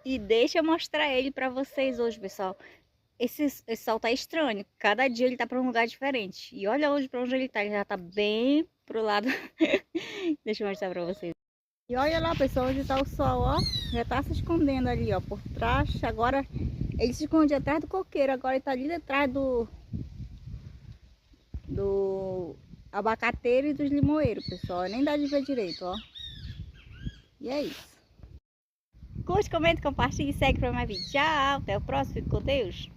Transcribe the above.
E deixa eu mostrar ele pra vocês hoje, pessoal. Esse sol tá estranho. Cada dia ele tá pra um lugar diferente. E olha hoje pra onde ele tá. Ele já tá bem pro lado. Deixa eu mostrar pra vocês. E olha lá, pessoal, onde tá o sol, ó. Já tá se escondendo ali, ó, por trás. Agora ele se esconde atrás do coqueiro. Agora ele tá ali atrás do abacateiro e dos limoeiros, pessoal. Nem dá de ver direito, ó. E é isso. Curte, comenta, compartilha e segue para mais vídeo. Tchau, até o próximo. Fique com Deus.